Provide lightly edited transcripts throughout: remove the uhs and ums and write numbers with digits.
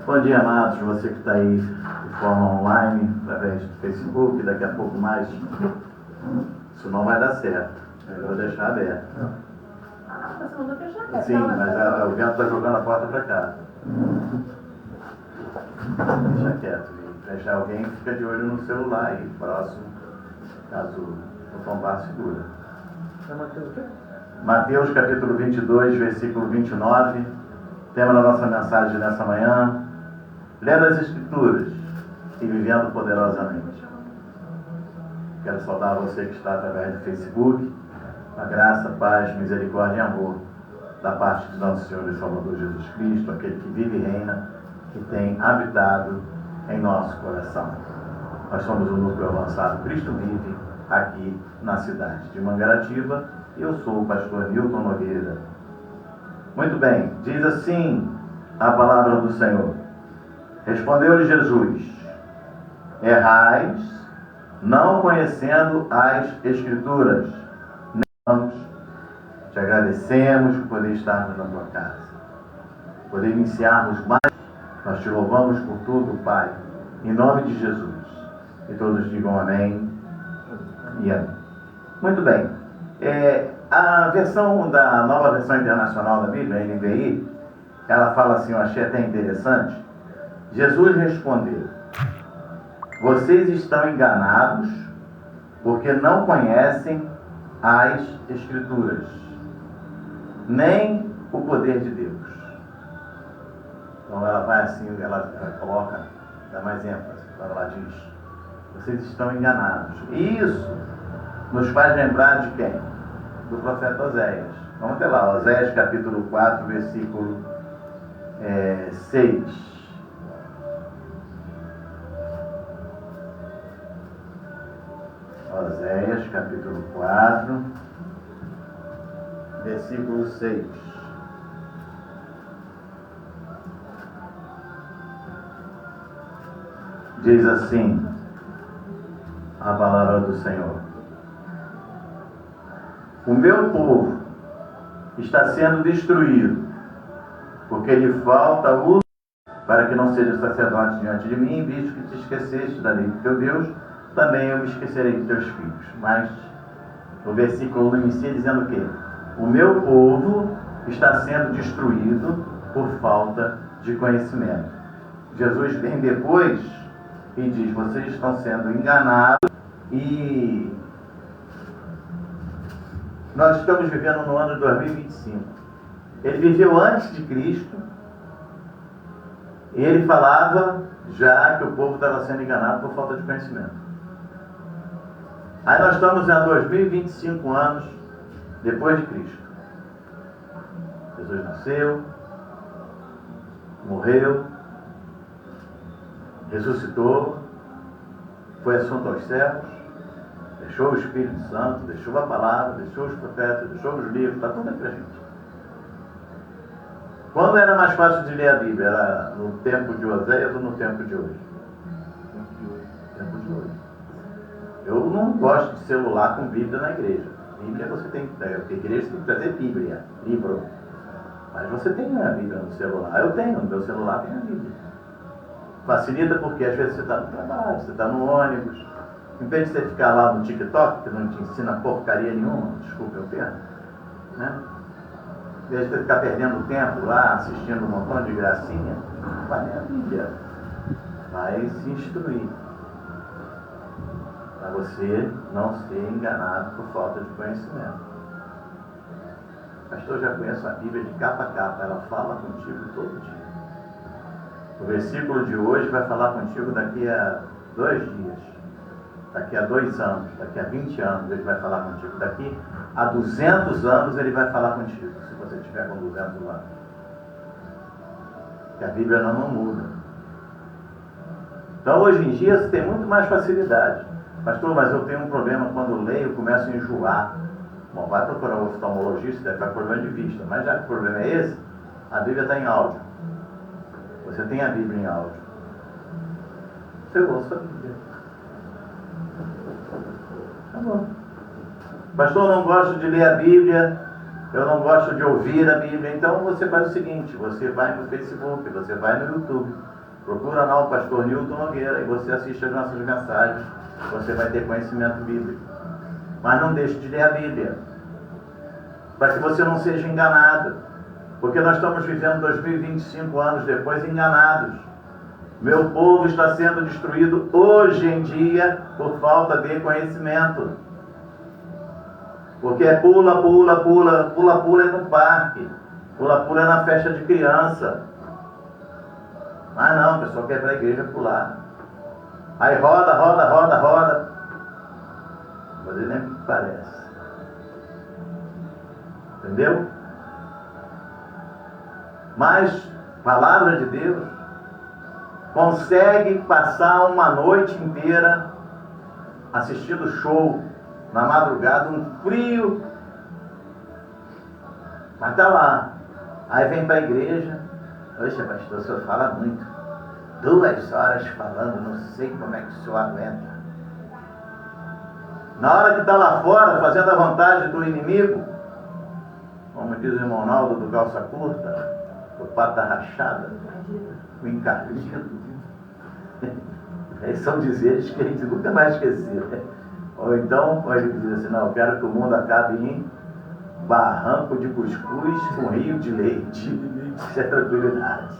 Bom dia, amados, você que está aí de forma online, através do Facebook, daqui a pouco mais. Isso não vai dar certo, melhor deixar aberto. Sim, mas o vento está jogando a porta para cá. Deixa quieto, deixar alguém que fica de olho no celular aí, próximo, caso o tombar segura. Mateus capítulo 22, versículo 29, tema da nossa mensagem nessa manhã: lendo as Escrituras e vivendo poderosamente. Quero saudar você que está através do Facebook, a graça, paz, misericórdia e amor da parte de nosso Senhor e Salvador Jesus Cristo, aquele que vive e reina, que tem habitado em nosso coração. Nós somos o núcleo avançado Cristo Vive, aqui na cidade de Mangaratiba, e eu sou o pastor Nilton Nogueira. Muito bem, diz assim a palavra do Senhor: respondeu-lhe Jesus: errais, não conhecendo as Escrituras. Nem te agradecemos por poder estarmos na tua casa, poder iniciarmos mais. Nós te louvamos por tudo, Pai, em nome de Jesus. E todos digam amém e amém. Muito bem. A versão da nova versão internacional da Bíblia, NVI, ela fala assim, eu achei até interessante. Jesus respondeu: vocês estão enganados porque não conhecem as Escrituras, nem o poder de Deus. Então ela vai assim, ela coloca, dá mais ênfase, ela diz: vocês estão enganados. E isso nos faz lembrar de quem? Do profeta Oséias. Vamos até lá, Oséias capítulo 4, versículo 6. Oséias capítulo 4, versículo 6. Diz assim a palavra do Senhor: o meu povo está sendo destruído, porque lhe falta o para que não seja sacerdote diante de mim, visto que te esqueceste da lei do teu Deus, também eu me esquecerei de teus filhos. Mas o versículo inicia dizendo o quê? O meu povo está sendo destruído por falta de conhecimento. Jesus vem depois e diz: vocês estão sendo enganados. E nós estamos vivendo no ano de 2025. Ele viveu antes de Cristo, e ele falava já que o povo estava sendo enganado por falta de conhecimento. Aí nós estamos há 2025 anos depois de Cristo. Jesus nasceu, morreu, ressuscitou, foi assunto aos céus, deixou o Espírito Santo, deixou a palavra, deixou os profetas, deixou os livros, está tudo aí pra gente. Quando era mais fácil de ler a Bíblia? Era no tempo de Oséias ou no tempo de hoje? Tempo de hoje. Eu não gosto de celular com Bíblia na igreja. Bíblia você tem que ter. A igreja tem que trazer Bíblia, livro. Mas você tem a Bíblia no celular. Eu tenho, no meu celular tem a Bíblia. Facilita porque às vezes você está no trabalho, você está no ônibus. Em vez de você ficar lá no TikTok, que não te ensina porcaria nenhuma, desculpa o termo, né? Em vez de você ficar perdendo tempo lá, assistindo um montão de gracinha, vai ler a Bíblia. Vai se instruir. Para você não ser enganado por falta de conhecimento. Pastor, eu já conheço a Bíblia de capa a capa, ela fala contigo todo dia. O versículo de hoje vai falar contigo daqui a 2 dias, daqui a 2 anos, daqui a 20 anos ele vai falar contigo, daqui a 200 anos ele vai falar contigo, se você estiver com 200 anos. Porque a Bíblia não muda. Então hoje em dia você tem muito mais facilidade. Pastor, mas eu tenho um problema quando eu leio, eu começo a enjoar. Bom, vai procurar um oftalmologista, deve estar com problema de vista. Mas já que o problema é esse, a Bíblia está em áudio. Você tem a Bíblia em áudio. Você ouça a Bíblia. Tá bom. Pastor, eu não gosto de ler a Bíblia eu não gosto de ouvir a Bíblia. Então você faz o seguinte, você vai no Facebook, você vai no YouTube, procura lá o pastor Newton Nogueira e você assiste as nossas mensagens, você vai ter conhecimento bíblico. Mas não deixe de ler a Bíblia, para que você não seja enganado, porque nós estamos vivendo 2025 anos depois enganados. Meu povo está sendo destruído hoje em dia por falta de conhecimento. Porque é pula, pula, pula, pula, pula é no parque, pula, pula é na festa de criança. Mas não, o pessoal quer ir para a igreja pular. Aí roda, roda, roda, roda. Mas ele nem o que parece. Entendeu? Mas, palavra de Deus, consegue passar uma noite inteira assistindo show, na madrugada, um frio, mas tá lá. Aí vem para a igreja, poxa pastor, o senhor fala muito, 2 horas falando, não sei como é que o senhor aguenta. Na hora que está lá fora, fazendo a vontade do inimigo, como diz o irmão Naldo do calça curta, o pata rachada, o encardido. Esses são dizeres que a gente nunca mais esqueceu. Ou então ele diz assim, não, eu quero que o mundo acabe em barranco de cuscuz com rio de leite. Isso é tranquilidade.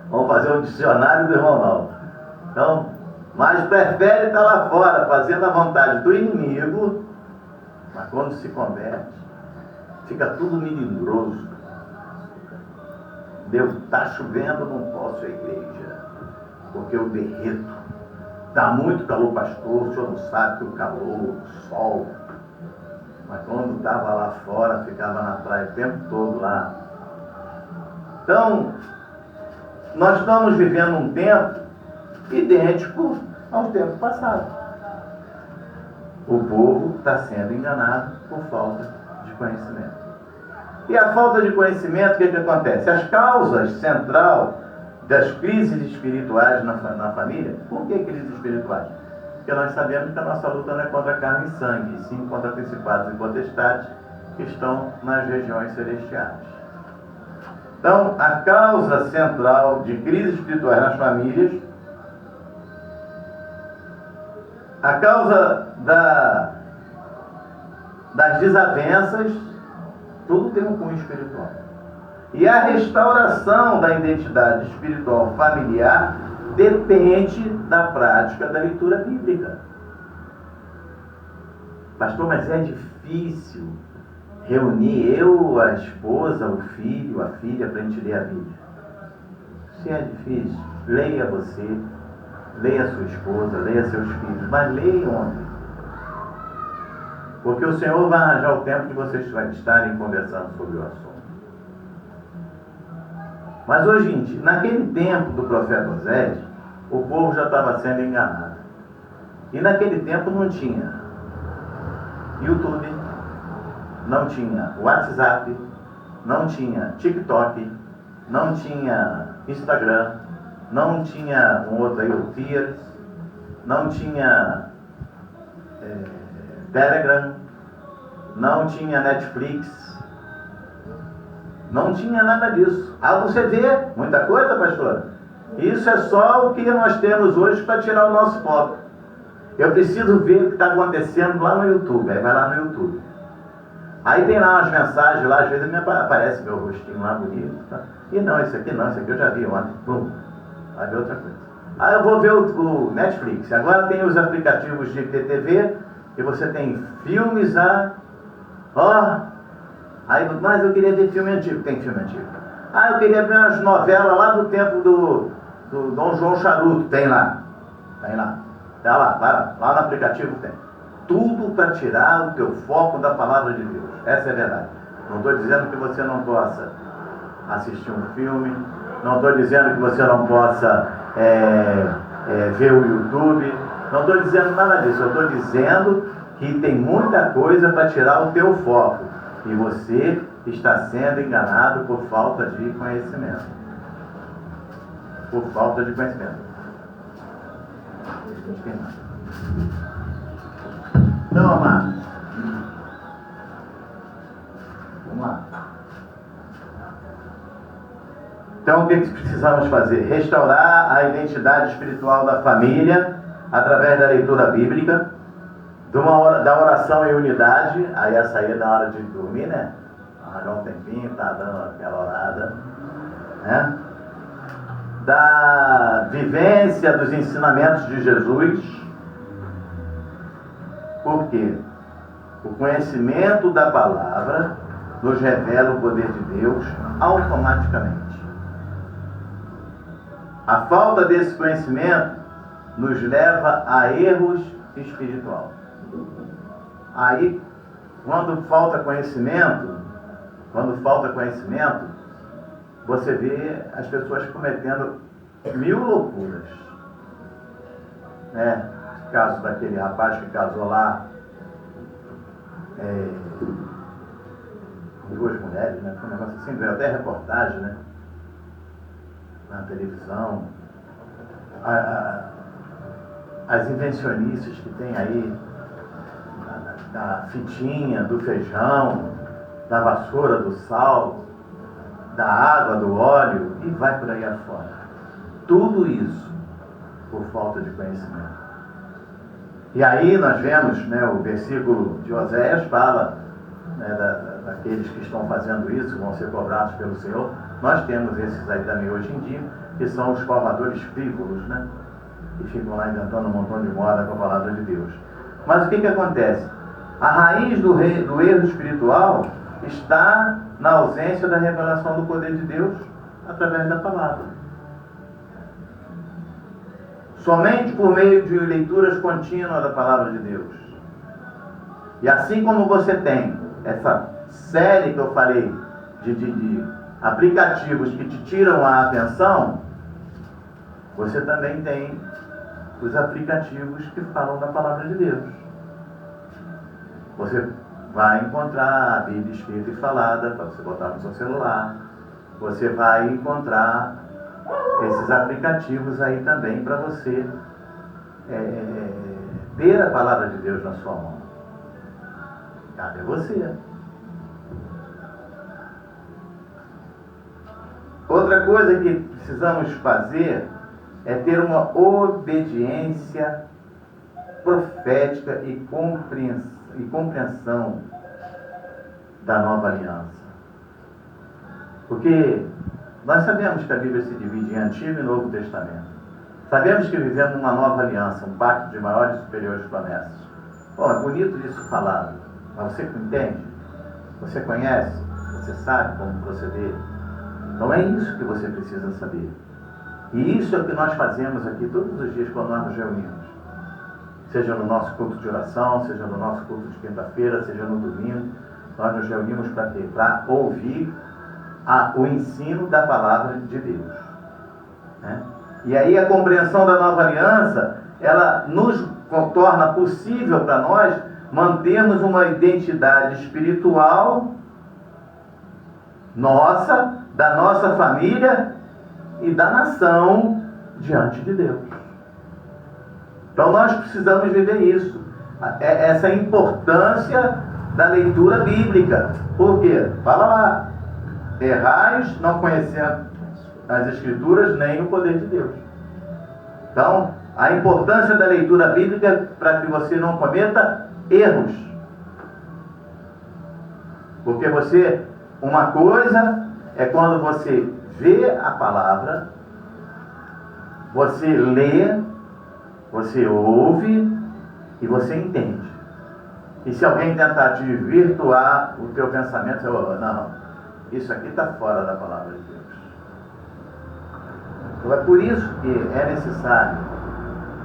Vamos fazer um dicionário do irmão Naldo. Então, mas prefere estar lá fora, fazendo a vontade do inimigo, mas quando se converte, fica tudo melindroso. Deus está chovendo, não posso ir à igreja, porque eu derreto. Dá muito calor, pastor, o senhor não sabe que o calor, o sol. Mas quando estava lá fora, ficava na praia o tempo todo lá. Então, nós estamos vivendo um tempo idêntico aos tempos passados. O povo está sendo enganado por falta de conhecimento. E a falta de conhecimento, o que acontece? As causas centrais das crises espirituais na família. Por que crises espirituais? Porque nós sabemos que a nossa luta não é contra carne e sangue, e sim contra principados e potestades que estão nas regiões celestiais. Então, a causa central de crises espirituais nas famílias, a causa das desavenças, tudo tem um cunho espiritual. E a restauração da identidade espiritual familiar depende da prática da leitura bíblica. Pastor, mas é difícil reunir eu, a esposa, o filho, a filha, para a gente ler a Bíblia. Se é difícil, leia você, leia sua esposa, leia seus filhos, mas leia ontem. Porque o Senhor vai arranjar o tempo que vocês estarem conversando sobre o assunto. Mas hoje em dia, naquele tempo do profeta Osés, o povo já estava sendo enganado. E naquele tempo não tinha YouTube, não tinha WhatsApp, não tinha TikTok, não tinha Instagram, não tinha um outro aí, o Tears, não tinha Telegram, não tinha Netflix, não tinha nada disso. Ah, você vê muita coisa, pastor? Isso é só o que nós temos hoje para tirar o nosso foco. Eu preciso ver o que está acontecendo lá no YouTube. Aí vai lá no YouTube. Aí tem lá umas mensagens lá, às vezes me aparece meu rostinho lá bonito. Tá? E não, isso aqui eu já vi ontem. Pum. Aí vê outra coisa. Aí eu vou ver o Netflix. Agora tem os aplicativos de IPTV e você tem filmes aí, mas eu queria ver filme antigo. Tem filme antigo. Eu queria ver umas novelas lá do tempo do Dom João Charuto. Tem lá. Tem lá. Tá lá, vai lá no aplicativo tem. Tudo para tirar o teu foco da palavra de Deus. Essa é a verdade. Não estou dizendo que você não possa assistir um filme. Não estou dizendo que você não possa ver o YouTube. Não estou dizendo nada disso. Eu estou dizendo que tem muita coisa para tirar o teu foco. E você está sendo enganado por falta de conhecimento. Por falta de conhecimento. Então, amados, Então, o que precisamos fazer? Restaurar a identidade espiritual da família através da leitura bíblica, da oração em unidade. Aí essa aí é na hora de dormir, né? Arranjar um tempinho, tá dando aquela orada, né? Da vivência dos ensinamentos de Jesus. Por quê? O conhecimento da palavra nos revela o poder de Deus automaticamente. A falta desse conhecimento nos leva a erros espirituais. Aí, quando falta conhecimento, você vê as pessoas cometendo 1000 loucuras. Né? O caso daquele rapaz que casou lá, com 2 mulheres, né? Foi um negócio assim, veio até reportagem, né? Na televisão. As invencionices que tem aí, da fitinha, do feijão, da vassoura, do sal, da água, do óleo, e vai por aí afora. Tudo isso por falta de conhecimento. E aí nós vemos, né, o versículo de Oséias fala, né, daqueles que estão fazendo isso, vão ser cobrados pelo Senhor. Nós temos esses aí também hoje em dia, que são os formadores frívolos, né? Que ficam lá inventando um montão de moda com a palavra de Deus. Mas o que acontece? A raiz do erro espiritual está na ausência da revelação do poder de Deus através da palavra. Somente por meio de leituras contínuas da palavra de Deus. E assim como você tem essa série que eu falei de aplicativos que te tiram a atenção, você também tem os aplicativos que falam da palavra de Deus. Você vai encontrar a Bíblia escrita e falada para você botar no seu celular. Você vai encontrar esses aplicativos aí também para você ter a palavra de Deus na sua mão. Cabe a você. Outra coisa que precisamos fazer é ter uma obediência profética e compreensão da nova aliança. Porque nós sabemos que a Bíblia se divide em Antigo e Novo Testamento. Sabemos que vivemos uma nova aliança, um pacto de maiores e superiores promessas. Bom, é bonito isso falado, mas você entende? Você conhece? Você sabe como proceder? Então é isso que você precisa saber. E isso é o que nós fazemos aqui todos os dias quando nós nos reunimos. Seja no nosso culto de oração, seja no nosso culto de quinta-feira, seja no domingo. Nós nos reunimos para quê? Para ouvir o ensino da palavra de Deus. Né? E aí a compreensão da nova aliança, ela nos torna possível para nós mantermos uma identidade espiritual nossa, da nossa família e da nação diante de Deus. Então nós precisamos viver isso. Essa importância da leitura bíblica. Por quê? Fala lá. Errais não conhecendo as Escrituras nem o poder de Deus. Então, a importância da leitura bíblica para que você não cometa erros. Porque uma coisa é quando você vê a palavra, você lê, você ouve e você entende. E se alguém tentar te virtuar o teu pensamento, você fala, não, isso aqui está fora da palavra de Deus. Então é por isso que é necessário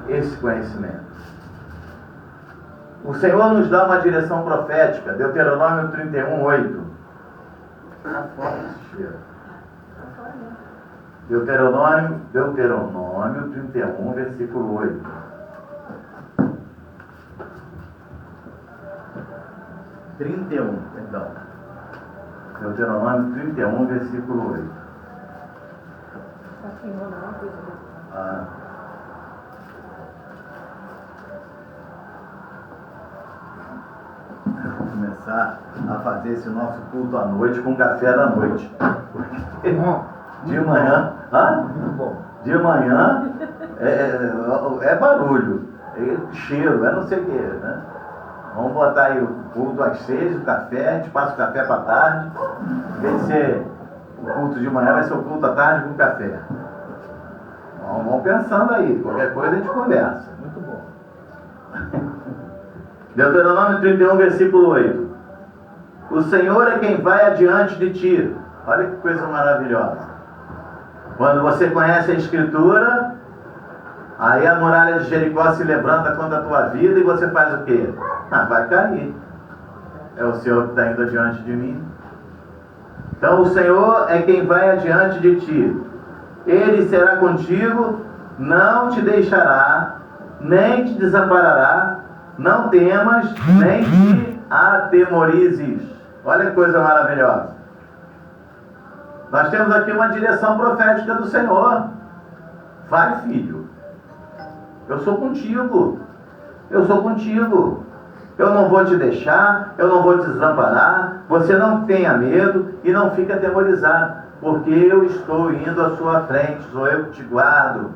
esse conhecimento. O Senhor nos dá uma direção profética, Deuteronômio 31:8. Está fora esse cheiro. Deuteronômio 31, versículo 8. Deuteronômio 31, versículo 8. Vamos começar a fazer esse nosso culto à noite com café da noite. De manhã, de manhã é barulho, é cheiro, é não sei o que, né? Vamos botar aí o culto às 6, o café, a gente passa o café para tarde. Em vez de ser o culto de manhã, vai ser o culto à tarde com café. Vamos pensando aí, qualquer coisa a gente conversa. Muito bom. Deuteronômio 31, versículo 8. O Senhor é quem vai adiante de ti. Olha que coisa maravilhosa. Quando você conhece a Escritura, aí a muralha de Jericó se levanta contra a tua vida e você faz o quê? Vai cair. É o Senhor que está indo adiante de mim. Então o Senhor é quem vai adiante de ti. Ele será contigo, não te deixará, nem te desamparará. Não temas, nem te atemorizes. Olha que coisa maravilhosa. Nós temos aqui uma direção profética do Senhor. Vai, filho. Eu sou contigo. Eu sou contigo. Eu não vou te deixar, eu não vou te desamparar. Você não tenha medo e não fique atemorizado, porque eu estou indo à sua frente, sou eu que te guardo.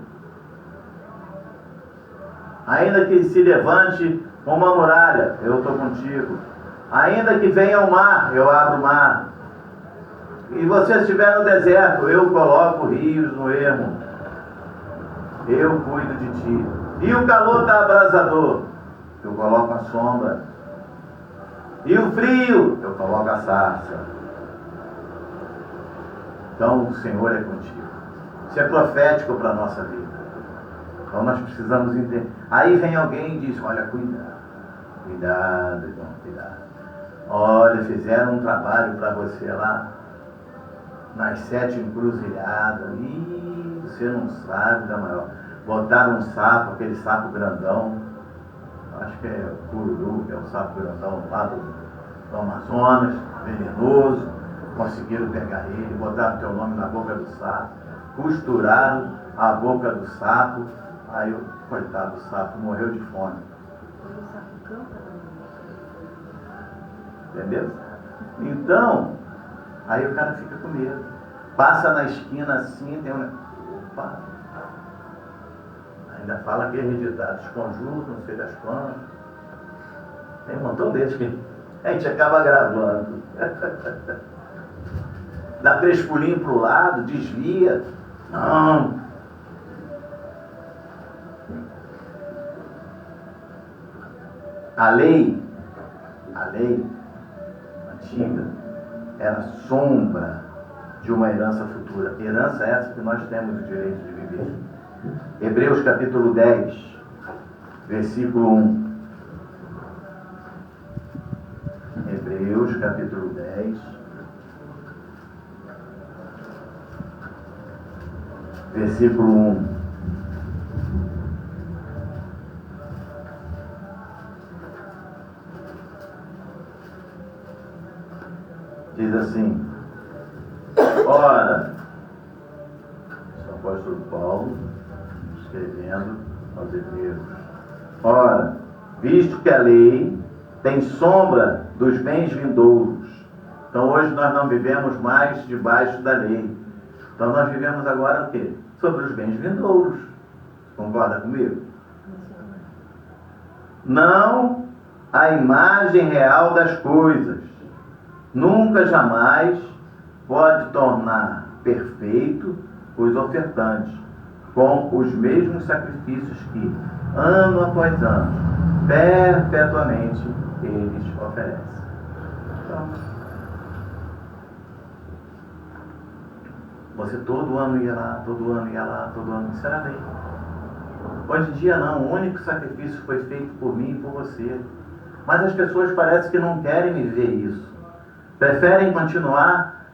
Ainda que se levante uma muralha, eu estou contigo. Ainda que venha o mar, eu abro o mar. E você estiver no deserto, eu coloco rios no ermo. Eu cuido de ti. E o calor está abrasador, eu coloco a sombra. E o frio, eu coloco a sarça. Então o Senhor é contigo. Isso é profético para a nossa vida. Então nós precisamos entender. Aí vem alguém e diz, olha, cuidado, irmão, cuidado. Olha, fizeram um trabalho para você lá nas 7 encruzilhadas. Ih, você não sabe da maior. Botaram um sapo, aquele sapo grandão. Acho que é o cururu, que é o sapo grandão lá do Amazonas, venenoso. Conseguiram pegar ele, botaram teu nome na boca do sapo, costuraram a boca do sapo. Aí o coitado do sapo morreu de fome. Entendeu? Então, aí o cara fica com medo. Passa na esquina assim, tem um... Opa! Ainda fala que é hereditado, desconjunto, não sei das quantas. Tem um montão deles que a gente acaba gravando. Dá 3 pulinhos para o lado, desvia. Não. A lei antiga era sombra de uma herança futura. Herança essa que nós temos o direito de viver. Hebreus capítulo 10, versículo 1. Hebreus capítulo 10, versículo 1. Diz assim: ora, o apóstolo Paulo escrevendo aos Hebreus, ora, visto que a lei tem sombra dos bens vindouros. Então hoje nós não vivemos mais debaixo da lei. Então nós vivemos agora o quê? Sobre os bens vindouros. Concorda comigo? Não a imagem real das coisas. Nunca jamais pode tornar perfeito os ofertantes com os mesmos sacrifícios que, ano após ano, perpetuamente eles oferecem. Então, você todo ano ia lá, todo ano ia lá, todo ano, isso era lei. Hoje em dia não, o único sacrifício foi feito por mim e por você. Mas as pessoas parecem que não querem viver isso. Preferem continuar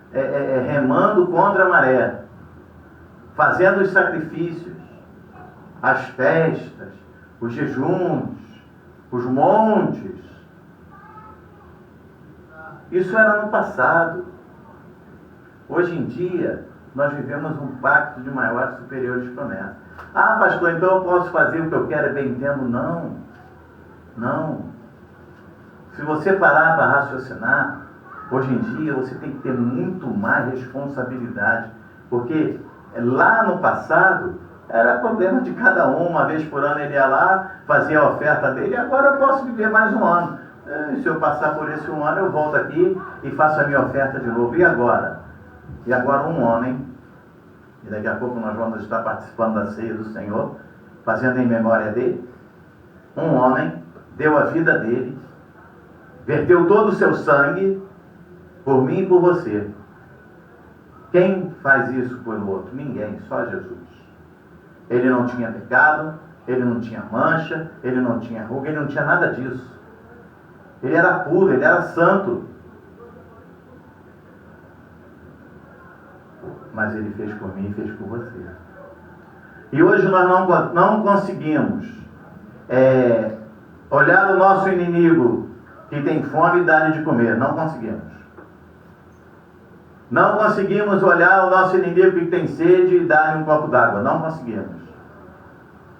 remando contra a maré, fazendo os sacrifícios, as festas, os jejuns, os montes. Isso era no passado. Hoje em dia, nós vivemos um pacto de maiores e superiores promessas. Ah, pastor, então eu posso fazer o que eu quero e bem entendo? Não. Não. Se você parar para raciocinar, hoje em dia você tem que ter muito mais responsabilidade Porque lá no passado era problema de cada um. Uma vez por ano ele ia lá, fazia a oferta dele, agora eu posso viver mais um ano. Se eu passar por esse um ano, eu volto aqui e faço a minha oferta de novo. E agora? E agora um homem, e daqui a pouco nós vamos estar participando da ceia do Senhor, fazendo em memória dele. Um homem deu a vida dele, verteu todo o seu sangue por mim e por você. Quem faz isso por outro? Ninguém, só Jesus. Ele não tinha pecado, ele não tinha mancha, ele não tinha ruga, ele não tinha nada disso. Ele era puro, ele era santo. Mas ele fez por mim e fez por você. E hoje nós não conseguimos olhar o nosso inimigo que tem fome e dar-lhe de comer. Não conseguimos. Não conseguimos olhar o nosso inimigo que tem sede e dar-lhe um copo d'água. Não conseguimos.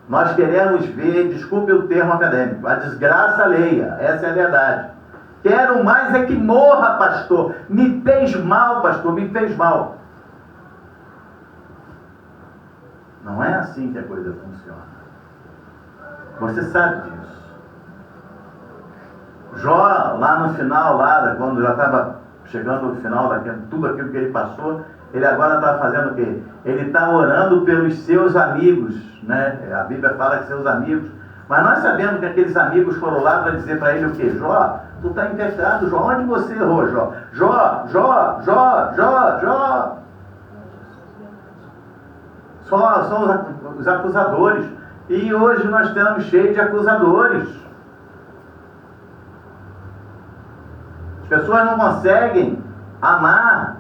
Nós queremos ver, desculpe o termo acadêmico, a desgraça alheia. Essa é a verdade. Quero mais é que morra, pastor. Me fez mal, pastor, me fez mal. Não é assim que a coisa funciona. Você sabe disso. Jó, lá no final, quando já estava chegando no final daquilo, tudo aquilo que ele passou, ele agora está fazendo o quê? Ele está orando pelos seus amigos, né? A Bíblia fala que seus amigos, mas nós sabemos que aqueles amigos foram lá para dizer para ele o quê? Jó, tu está em pecado, Jó. Onde você errou, Jó? Jó. São os acusadores. E hoje nós estamos cheios de acusadores. As pessoas não conseguem amar.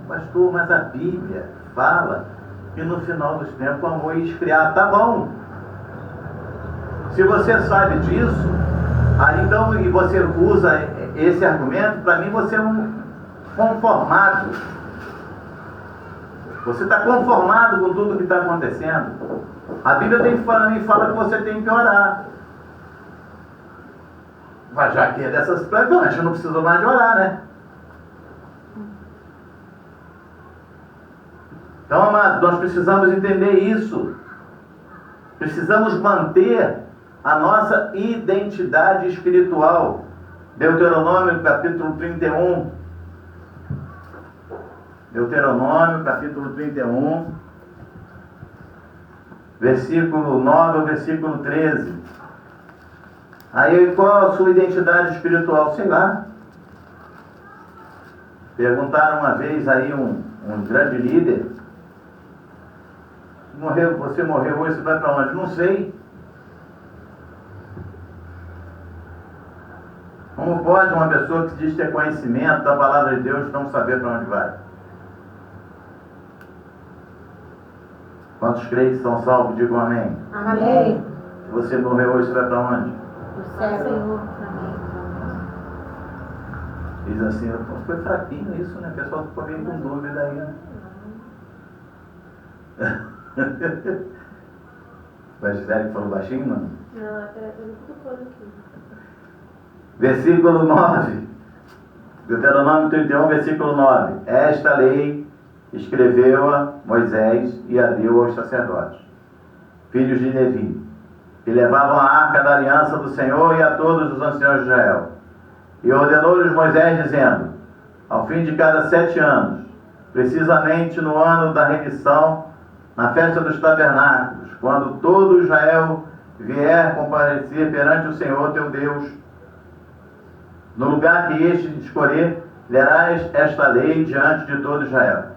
Pastor, mas a Bíblia fala que no final dos tempos o amor ia esfriar. Tá bom. Se você sabe disso, aí então, e você usa esse argumento, para mim você é um conformado. Você está conformado com tudo que está acontecendo. A Bíblia também fala que você tem que orar. Mas já que é dessas situações, a gente não precisa mais de orar, né? Então, amados, nós precisamos entender isso. Precisamos manter a nossa identidade espiritual. Deuteronômio, capítulo 31. Deuteronômio, capítulo 31, versículo 9 ao versículo 13. Aí, qual a sua identidade espiritual? Sei lá. Perguntaram uma vez aí um grande líder: você morreu hoje, você vai para onde? Não sei. Como pode uma pessoa que diz ter conhecimento da palavra de Deus não saber para onde vai? Quantos crentes são salvos? Digam amém. Amém. Se você morreu hoje, você vai para onde? O céu, Senhor. Amém. Diz assim, foi fraquinho isso, né? O pessoal ficou meio com dúvida aí. O Gisele falou baixinho, não? Não, é tudo por aqui. Versículo 9. Deuteronômio 31, versículo 9. Esta lei escreveu-a Moisés e a deu aos sacerdotes, filhos de Levi, que levavam a arca da aliança do Senhor, e a todos os anciãos de Israel. E ordenou-lhes Moisés, dizendo: ao fim de cada 7 anos, precisamente no ano da remissão, na festa dos tabernáculos, quando todo Israel vier comparecer perante o Senhor teu Deus, no lugar que este escolher, lerás esta lei diante de todo Israel.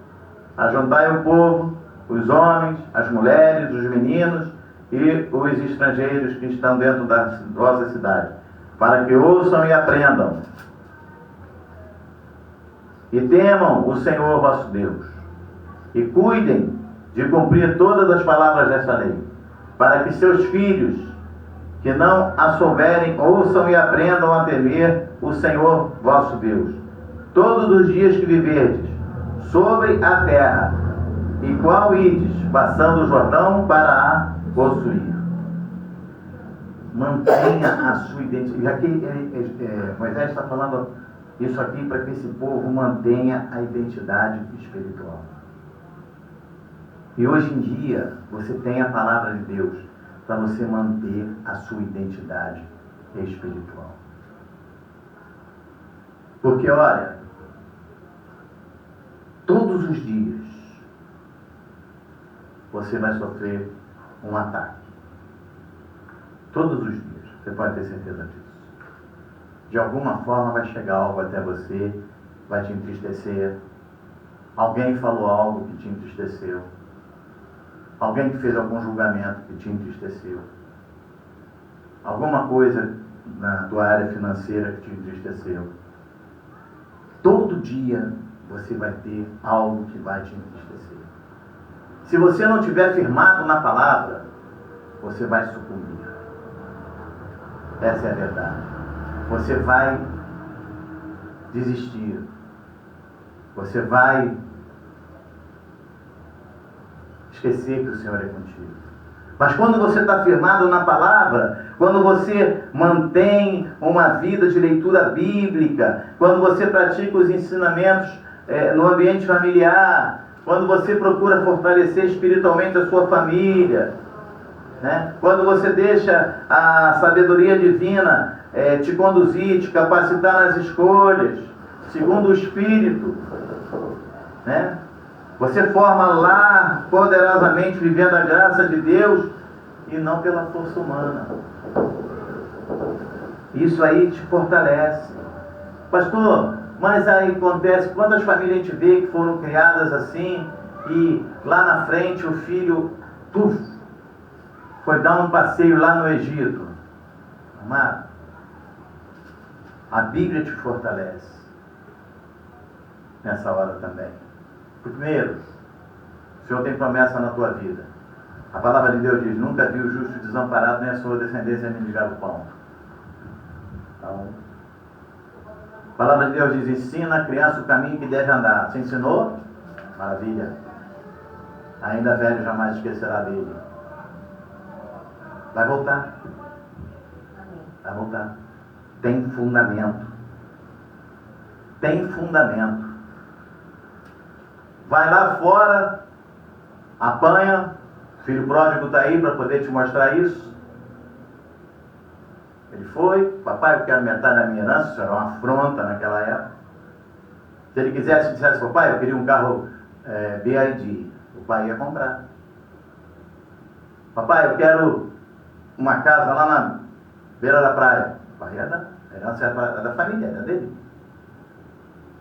Ajuntai o povo, os homens, as mulheres, os meninos e os estrangeiros que estão dentro da vossa cidade, para que ouçam e aprendam, e temam o Senhor vosso Deus, e cuidem de cumprir todas as palavras desta lei, para que seus filhos, que não a souberem, ouçam e aprendam a temer o Senhor vosso Deus, todos os dias que viverdes sobre a terra, e qual ides, passando o Jordão para a possuir. Mantenha a sua identidade. Aqui, Moisés está falando isso aqui para que esse povo mantenha a identidade espiritual. E hoje em dia, você tem a palavra de Deus para você manter a sua identidade espiritual. Porque, olha, todos os dias você vai sofrer um ataque. Todos os dias, você pode ter certeza disso. De alguma forma vai chegar algo até você, vai te entristecer. Alguém falou algo que te entristeceu. Alguém que fez algum julgamento que te entristeceu. Alguma coisa na tua área financeira que te entristeceu. Todo dia você vai ter algo que vai te entristecer. Se você não estiver firmado na palavra, você vai sucumbir. Essa é a verdade. Você vai desistir. Você vai esquecer que o Senhor é contigo. Mas quando você está firmado na palavra, quando você mantém uma vida de leitura bíblica, quando você pratica os ensinamentos no ambiente familiar, quando você procura fortalecer espiritualmente a sua família, né? Quando você deixa a sabedoria divina te conduzir, te capacitar nas escolhas, segundo o Espírito, né? Você forma lá poderosamente vivendo a graça de Deus e não pela força humana. Isso aí te fortalece. Pastor, mas aí acontece, quantas famílias a gente vê que foram criadas assim e lá na frente o filho foi dar um passeio lá no Egito. Amado, a Bíblia te fortalece nessa hora também. Primeiro, o Senhor tem promessa na tua vida. A palavra de Deus diz: nunca viu o justo desamparado, nem a sua descendência mendigar o pão. Então, a palavra de Deus diz: ensina a criança o caminho que deve andar. Você ensinou? Maravilha. Ainda velho jamais esquecerá dele. Vai voltar. Vai voltar. Tem fundamento. Tem fundamento. Vai lá fora, apanha, o filho pródigo está aí para poder te mostrar isso. Ele foi: papai, eu quero metade da minha herança. Isso era uma afronta naquela época. Se ele dissesse: papai, eu queria um carro BYD, o pai ia comprar. Papai, eu quero uma casa lá na beira da praia. O pai ia dar. A herança era da família, era dele.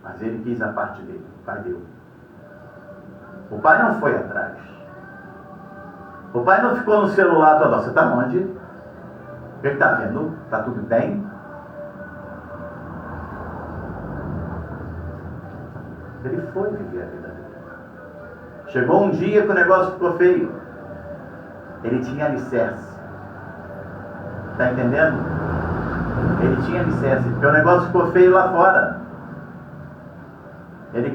Mas ele quis a parte dele, o pai deu. O pai não foi atrás. O pai não ficou no celular toda hora. Você está onde? O que está vendo? Está tudo bem? Ele foi viver a vida dele. Chegou um dia que o negócio ficou feio. Ele tinha alicerce. Está entendendo? Ele tinha alicerce, porque o negócio ficou feio lá fora.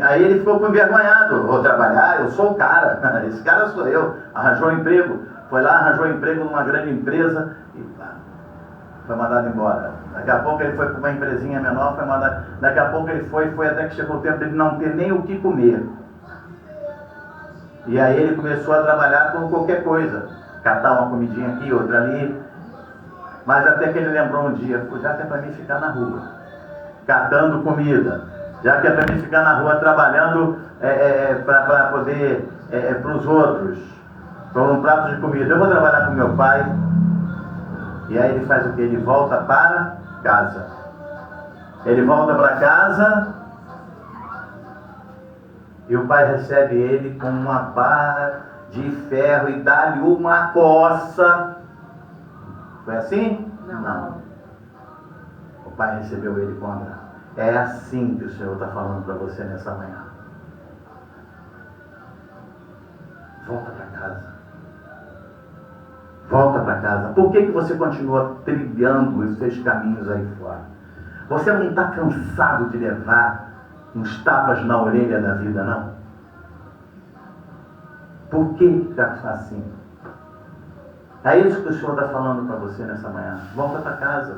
Aí ele ficou envergonhado. Vou trabalhar, eu sou o cara. Esse cara sou eu. Arranjou um emprego. Foi lá, arranjou um emprego numa grande empresa e foi mandado embora. Daqui a pouco ele foi para uma empresinha menor, foi mandado. Daqui a pouco ele foi até que chegou o tempo dele não ter nem o que comer. E aí ele começou a trabalhar com qualquer coisa. Catar uma comidinha aqui, outra ali. Mas até que ele lembrou um dia: já que é para mim ficar na rua, catando comida, já que é para mim ficar na rua trabalhando para poder, para os outros, para um prato de comida, eu vou trabalhar com meu pai. E aí ele faz o que? Ele volta para casa. Ele volta para casa e o pai recebe ele com uma barra de ferro e dá-lhe uma coça. Foi assim? Não. O pai recebeu ele com abraço. É assim que o Senhor está falando para você nessa manhã. Volta para casa. Volta para casa. Por que você continua trilhando os seus caminhos aí fora? Você não está cansado de levar uns tapas na orelha da vida, não? Por que está assim? É isso que o Senhor está falando para você nessa manhã. Volta para casa.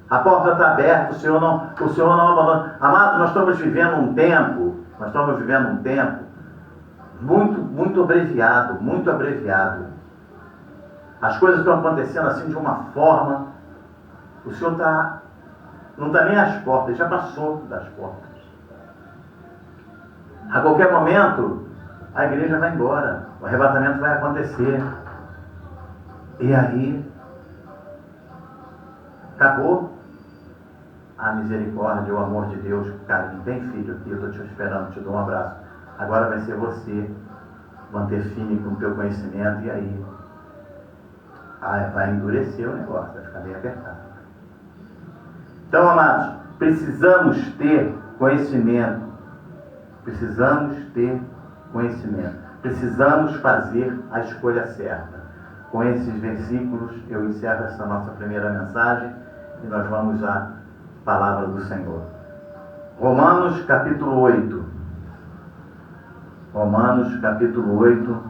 A porta está aberta, o Senhor não abandona. Amado, nós estamos vivendo um tempo muito abreviado, muito abreviado. As coisas estão acontecendo assim de uma forma, o Senhor não está nem às portas, já passou das portas. A qualquer momento, a igreja vai embora, o arrebatamento vai acontecer. E aí, acabou a misericórdia, o amor de Deus. Cara, não tem filho aqui, eu estou te esperando, te dou um abraço. Agora vai ser você manter firme com o teu conhecimento, e aí vai endurecer o negócio, vai ficar bem apertado. Então, amados, precisamos ter conhecimento. Precisamos ter conhecimento. Precisamos fazer a escolha certa. Com esses versículos, eu encerro essa nossa primeira mensagem e nós vamos à palavra do Senhor. Romanos capítulo 8. Romanos capítulo 8,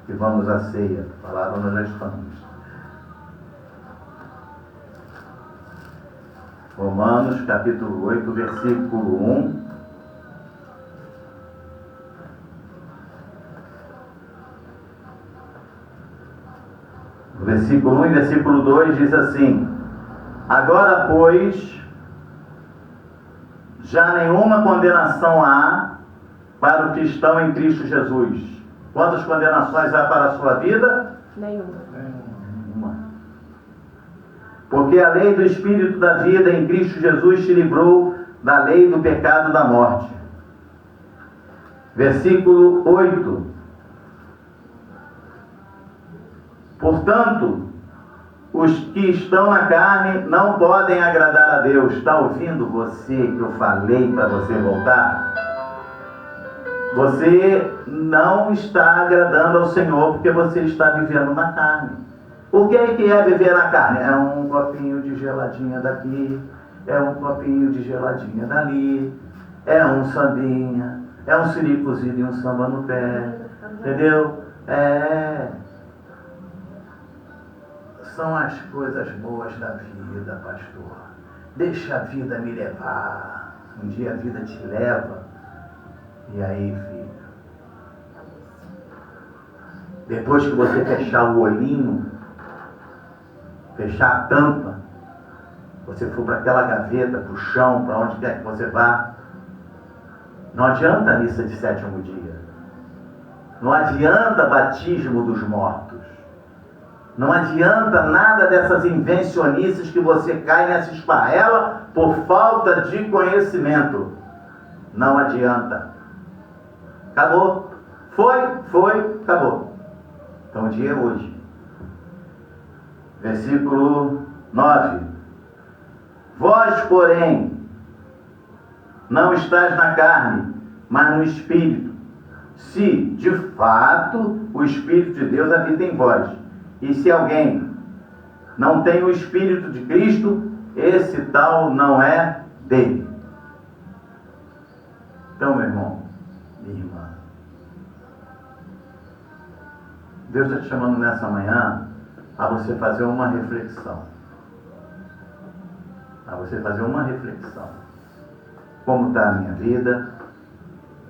e vamos à ceia. A palavra nós já estamos. Romanos capítulo 8, versículo 1. Versículo 1 e versículo 2 diz assim: agora, pois, já nenhuma condenação há para os que estão em Cristo Jesus. Quantas condenações há para a sua vida? Nenhuma. Porque a lei do Espírito da vida em Cristo Jesus te livrou da lei do pecado e da morte. Versículo 8. Portanto, os que estão na carne não podem agradar a Deus. Está ouvindo você que eu falei para você voltar? Você não está agradando ao Senhor porque você está vivendo na carne. O que é viver na carne? É um copinho de geladinha daqui, é um copinho de geladinha dali, é um sambinha, é um siri cozido e um samba no pé, entendeu? São as coisas boas da vida, pastor. Deixa a vida me levar. Um dia a vida te leva. E aí, filho? Depois que você fechar o olhinho, fechar a tampa, você for para aquela gaveta, para o chão, para onde quer que você vá, não adianta a missa de sétimo dia. Não adianta batismo dos mortos. Não adianta nada dessas invencionices que você cai nessa esparrela por falta de conhecimento. Não adianta. Acabou. Foi, acabou. Então o dia é hoje. Versículo 9. Vós, porém, não estáis na carne, mas no Espírito. Se, de fato, o Espírito de Deus habita em vós. E se alguém não tem o Espírito de Cristo, esse tal não é dele. Então, meu irmão, minha irmã, Deus está te chamando nessa manhã a você fazer uma reflexão. A você fazer uma reflexão. Como está a minha vida?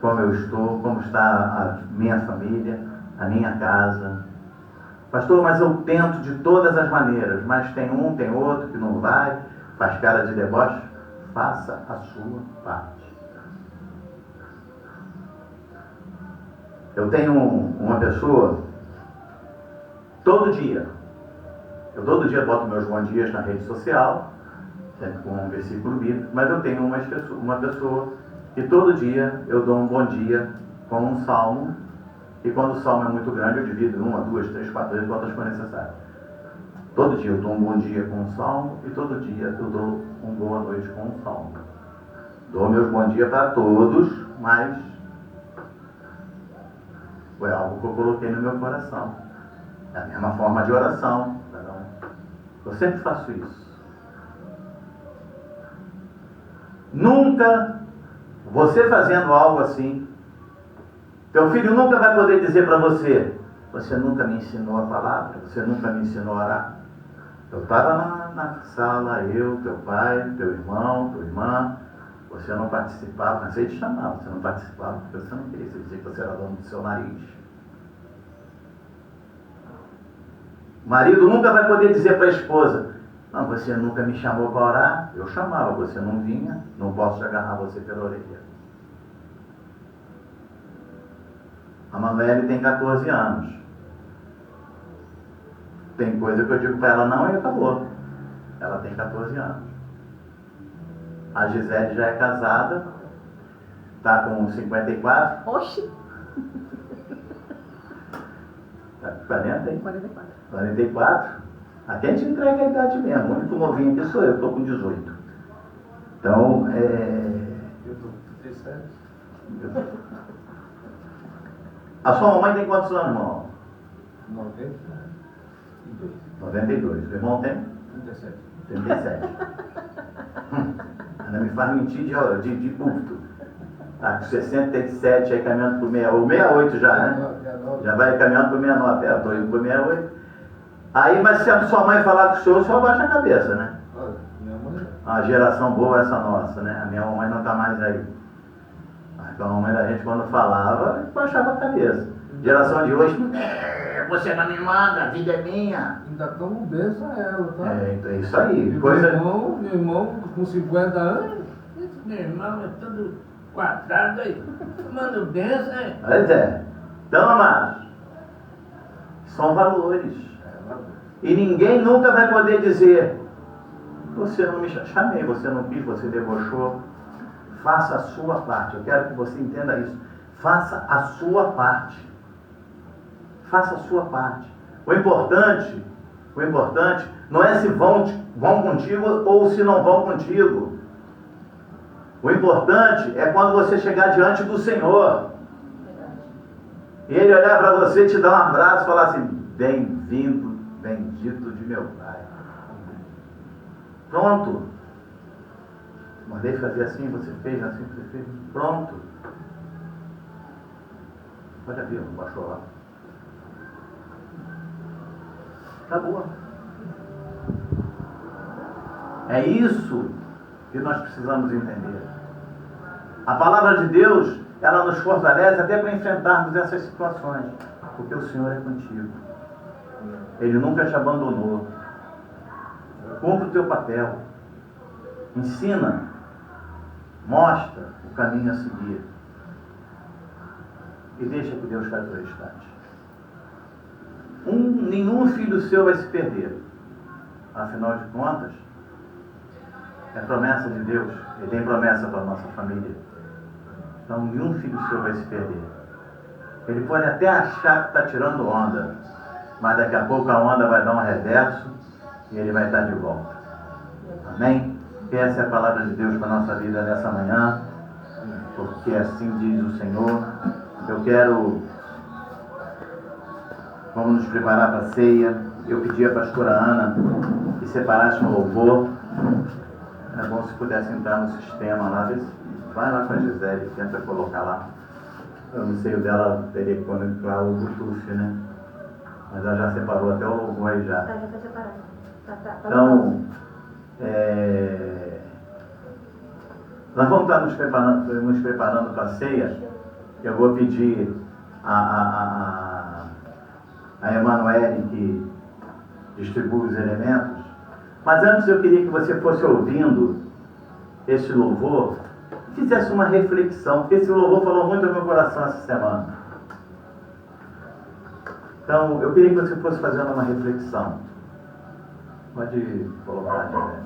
Como eu estou? Como está a minha família? A minha casa? Pastor, mas eu tento de todas as maneiras, mas tem um, tem outro que não vai, faz cara de deboche. Faça a sua parte. Eu tenho uma pessoa, todo dia boto meus bons dias na rede social, sempre com um versículo bíblico, mas eu tenho uma pessoa que todo dia eu dou um bom dia com um salmo. E quando o salmo é muito grande, eu divido em 1, 2, 3, 4 vezes, quantas for necessário. Todo dia eu dou um bom dia com um salmo e todo dia eu dou um boa noite com um salmo. Dou meus bom dia para todos, mas foi algo que eu coloquei no meu coração. É a mesma forma de oração. Eu sempre faço isso. Nunca, você fazendo algo assim, teu filho nunca vai poder dizer para você: você nunca me ensinou a palavra, você nunca me ensinou a orar. Eu estava na sala, eu, teu pai, teu irmão, tua irmã, você não participava, cansei de chamar, você não participava, porque você não queria, você dizia que você era dono do seu nariz. O marido nunca vai poder dizer para a esposa: não, você nunca me chamou para orar. Eu chamava, você não vinha, não posso agarrar você pela orelha. A Manuele tem 14 anos. Tem coisa que eu digo para ela não e acabou. Ela tem 14 anos. A Gisele já é casada, está com 54. Oxi! Tá com 40, hein? 44. 44. Até a gente entrega a idade mesmo. O único novinho aqui sou eu, estou com 18. Então, Eu estou com 37. A sua mamãe tem quantos anos, irmão? 92. 92. O irmão tem? 37. 37. Ainda me faz mentir de culto. Tá com 67, aí caminhando pro 68 já, né? Já vai caminhando pro 69. Estou indo pro 68. Aí, mas se a sua mãe falar com o senhor baixa a cabeça, né? Olha, minha mãe. Uma geração boa essa nossa, né? A minha mamãe não está mais aí. Mas a mamãe da gente, quando falava, baixava a cabeça. Geração de hoje, você não me manda, a vida é minha. Ainda tomo benção a ela, tá? É isso aí. E Coisa... meu irmão com 50 anos, esse meu irmão é todo quadrado aí. Tomando benção, é? Pois é. Então, amados, são valores. E ninguém nunca vai poder dizer: você não me chamei, você não quis, você debochou. Faça a sua parte. Eu quero que você entenda isso. Faça a sua parte. Faça a sua parte. O importante não é se vão contigo ou se não vão contigo. O importante é quando você chegar diante do Senhor e Ele olhar para você, te dar um abraço e falar assim: bem-vindo, bendito de meu Pai. Pronto. Mandei fazer assim, você fez assim, você fez. Pronto. Olha ali, baixou lá. Acabou. É isso que nós precisamos entender. A palavra de Deus, ela nos fortalece até para enfrentarmos essas situações, porque o Senhor é contigo. Ele nunca te abandonou. Cumpre o teu papel. Ensina. Mostra o caminho a seguir. E deixa que Deus faça o restante. Nenhum filho seu vai se perder. Afinal de contas, é promessa de Deus. Ele tem promessa para a nossa família. Então, nenhum filho seu vai se perder. Ele pode até achar que está tirando onda, mas daqui a pouco a onda vai dar um reverso e ele vai estar de volta. Amém? Que essa é a palavra de Deus para a nossa vida nessa manhã, porque assim diz o Senhor. Eu quero... Vamos nos preparar para a ceia. Eu pedi à pastora Ana que separasse um louvor. É bom se pudesse entrar no sistema lá. Vai lá com a Gisele, tenta colocar lá. Eu não sei o dela, teria que conectar o Bluetooth, né? Mas ela já separou até o louvor aí já. Já está separado. Tá Então, nós vamos estar nos preparando para a ceia. Eu vou pedir a Emanuele que distribui os elementos. Mas antes eu queria que você fosse ouvindo esse louvor e fizesse uma reflexão, porque esse louvor falou muito ao meu coração essa semana. Então, eu queria que você fosse fazendo uma reflexão. Pode colocar, né?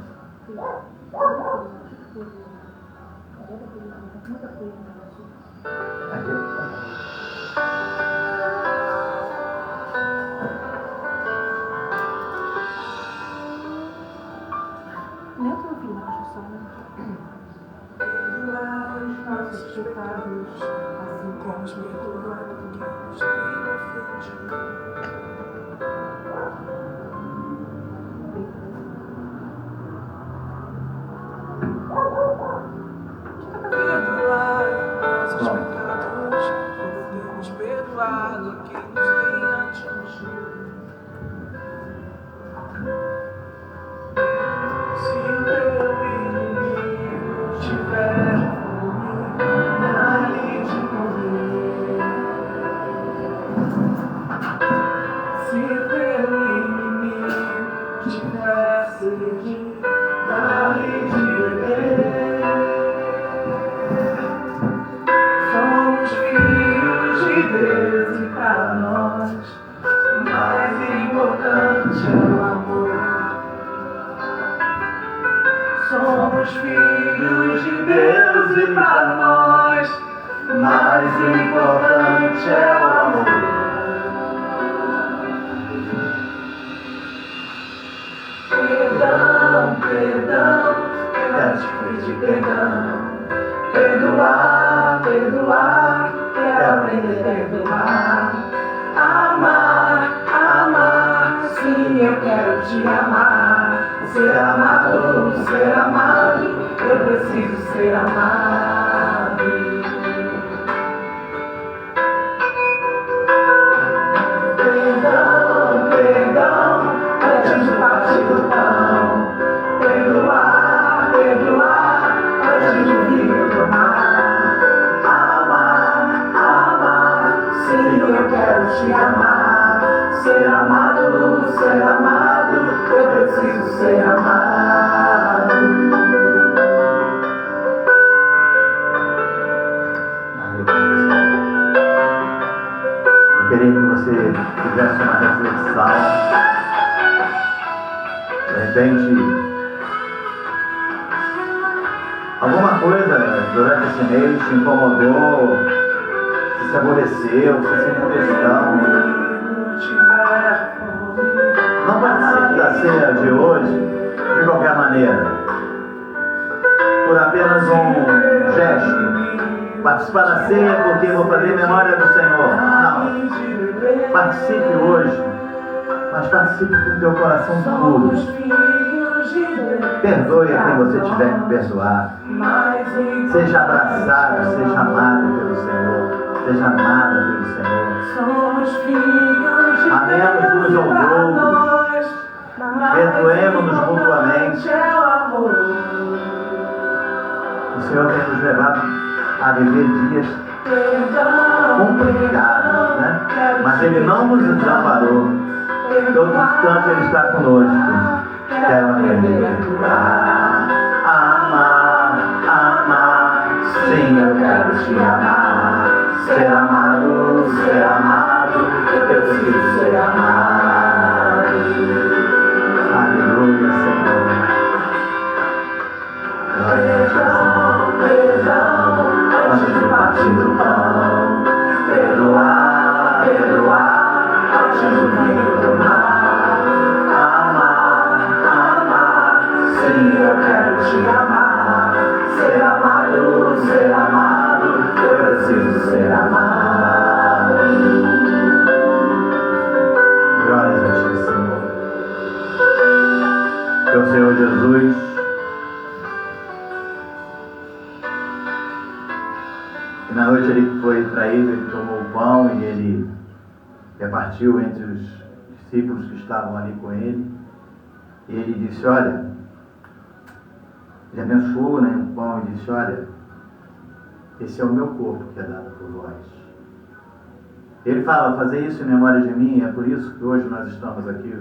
Não é que eu vi na construção, né? Perdoar os nossos pecados, assim como perdoamos quem nos tem ofendido. Perdoar os nossos pecados. e para nós, mais importante é o amor. Perdão, perdão, quero te pedir perdão. Perdoar, perdoar, quero aprender a perdoar. Amar, amar, sim, eu quero te amar. Ser amado, eu preciso ser amado. Perdão, perdão, antes de partir do pão. Perdoar, perdoar, antes de vir do mar. Amar, amar, sim, eu quero te amar. Ser amado, eu preciso ser amado. Eu queria que você tivesse uma reflexão. De repente, alguma coisa durante esse mês te incomodou, se aborreceu, se sentiu questão. Não participe da ceia de hoje de qualquer maneira, por apenas um gesto. Participar da ceia porque vou fazer memória do Senhor. Não. Participe hoje, mas participe com o teu coração puro. Perdoe a quem você tiver que perdoar. Seja abraçado, seja amado pelo Senhor. Seja amada pelo Senhor. Amemos uns aos outros. Perdoemos-nos mutuamente. O Senhor tem nos levado a viver dias complicados, né? Mas Ele não nos desamparou. Todo instante Ele está conosco. Quero aprender a perdoar, amar, amar. Sim, eu quero te amar. Ser amado, eu preciso ser amado. Aleluia, Senhor. Glória a Deus, Senhor. Antes de partir do pão, perdoar, perdoar, antes de vir do mar. Amar, amar, sim, eu quero te amar. Ser amado, eu preciso ser amado. Glórias a ti, Senhor. Teu Senhor Jesus, e na noite ele foi traído, ele tomou o pão e ele repartiu entre os discípulos que estavam ali com ele. E ele disse, olha, ele abençoou, né, o pão e disse, olha, esse é o meu corpo que é dado por vós. Ele fala, fazer isso em memória de mim, é por isso que hoje nós estamos aqui,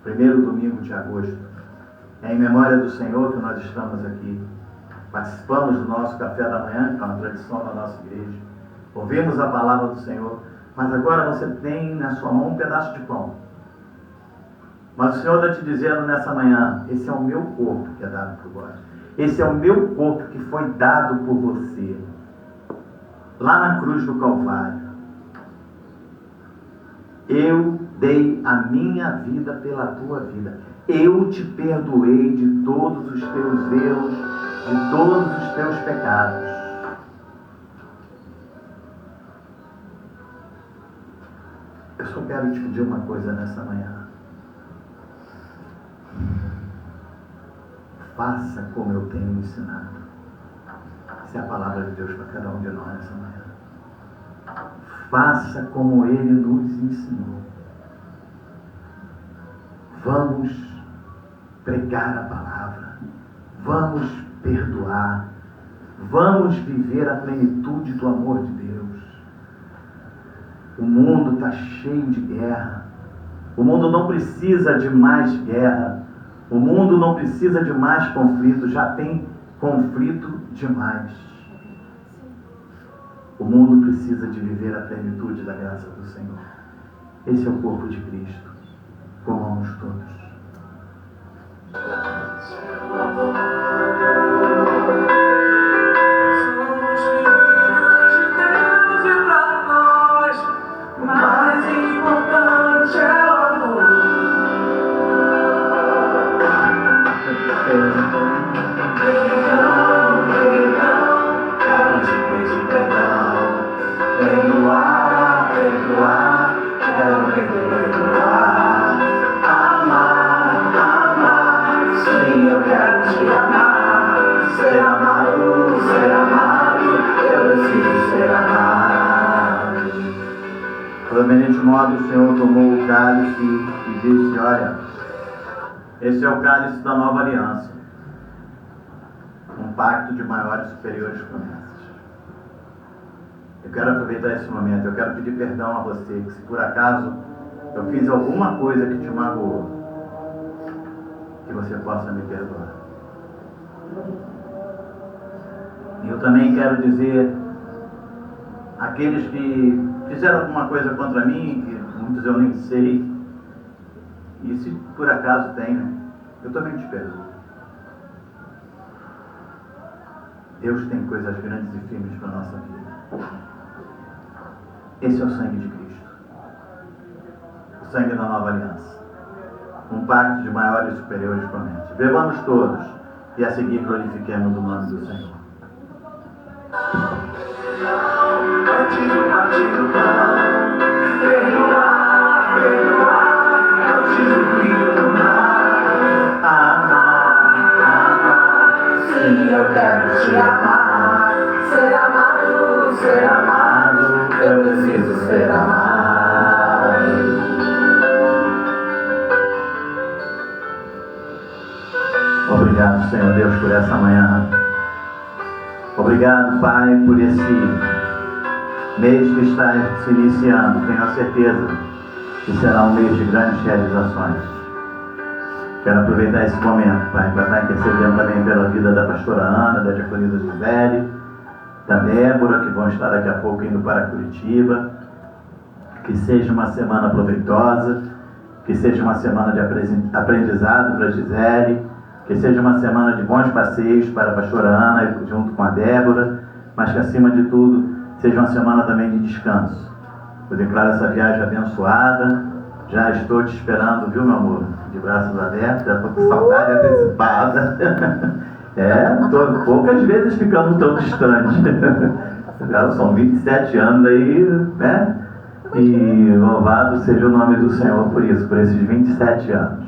primeiro domingo de agosto. É em memória do Senhor que nós estamos aqui. Participamos do nosso café da manhã, que é uma tradição da nossa igreja. Ouvimos a palavra do Senhor, mas agora você tem na sua mão um pedaço de pão. Mas o Senhor está te dizendo nessa manhã, esse é o meu corpo que é dado por vós. Esse é o meu corpo que foi dado por você. Lá na cruz do Calvário. Eu dei a minha vida pela tua vida. Eu te perdoei de todos os teus erros, de todos os teus pecados. Eu só quero te pedir uma coisa nessa manhã. Faça como eu tenho ensinado. Essa é a palavra de Deus para cada um de nós nessa manhã. Faça como Ele nos ensinou. Vamos pregar a palavra. Vamos perdoar. Vamos viver a plenitude do amor de Deus. O mundo está cheio de guerra. O mundo não precisa de mais guerra. O mundo não precisa de mais conflito. Já tem conflito demais. O mundo precisa de viver a plenitude da graça do Senhor. Esse é o corpo de Cristo. Comamos todos. perdoar, quero me perdoar. Amar, amar, sim, eu quero te amar. Ser amado, eu preciso ser amado. Proveniente modo, o Senhor tomou o cálice e disse: olha, esse é o cálice da nova aliança, um pacto de maiores e superiores promessas. Eu quero aproveitar esse momento, eu quero pedir perdão a você, que se por acaso eu fiz alguma coisa que te magoou, que você possa me perdoar. E eu também quero dizer àqueles que fizeram alguma coisa contra mim, que muitos eu nem sei, e se por acaso tem, né? Eu também te perdoo. Deus tem coisas grandes e firmes para a nossa vida. Esse é o sangue de Cristo, o sangue da nova aliança, um pacto de maiores e superiores promessas. Bebamos todos e a seguir glorifiquemos o nome do Senhor. Perdoar, perdoar, eu te perdoar. Amar, amar, sim, eu quero te amar. Ser amado, eu preciso ser amado. Obrigado, Senhor Deus, por essa manhã. Obrigado, Pai, por esse mês que está se iniciando. Tenho a certeza que será um mês de grandes realizações. Quero aproveitar esse momento, Pai, para estar intercedendo também pela vida da pastora Ana, da diaconisa Gisele, da Débora, que vão estar daqui a pouco indo para Curitiba. Que seja uma semana proveitosa, que seja uma semana de aprendizado para a Gisele, que seja uma semana de bons passeios para a pastora Ana, junto com a Débora, mas que acima de tudo, seja uma semana também de descanso. Eu declaro essa viagem abençoada, já estou te esperando, viu, meu amor? De braços abertos, já estou com saudade antecipada. Estou poucas vezes ficando tão distante. São 27 anos aí, né? E louvado seja o nome do Senhor por isso, por esses 27 anos.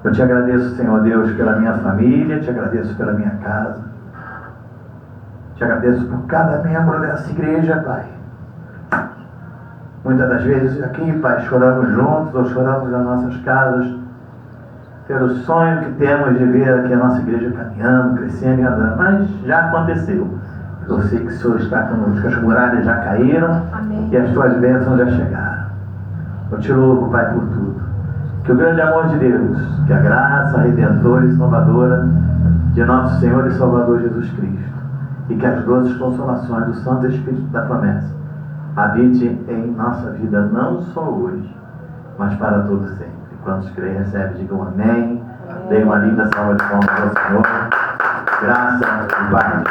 Eu te agradeço, Senhor Deus, pela minha família, te agradeço pela minha casa, te agradeço por cada membro dessa igreja, Pai. Muitas das vezes aqui, Pai, choramos juntos ou choramos nas nossas casas pelo sonho que temos de ver aqui a nossa igreja caminhando, crescendo e andando, mas já aconteceu. Eu sei que o Senhor está conosco, as muralhas já caíram. Amém. E as tuas bênçãos já chegaram. Eu te louvo, Pai, por tudo. Que o grande amor de Deus, que a graça redentora e salvadora de nosso Senhor e Salvador Jesus Cristo, e que as doces consolações do Santo Espírito da promessa habite em nossa vida, não só hoje, mas para todo sempre. Quantos creem, recebem, digam amém. Deem uma linda salva de palmas ao Senhor. Graça e paz.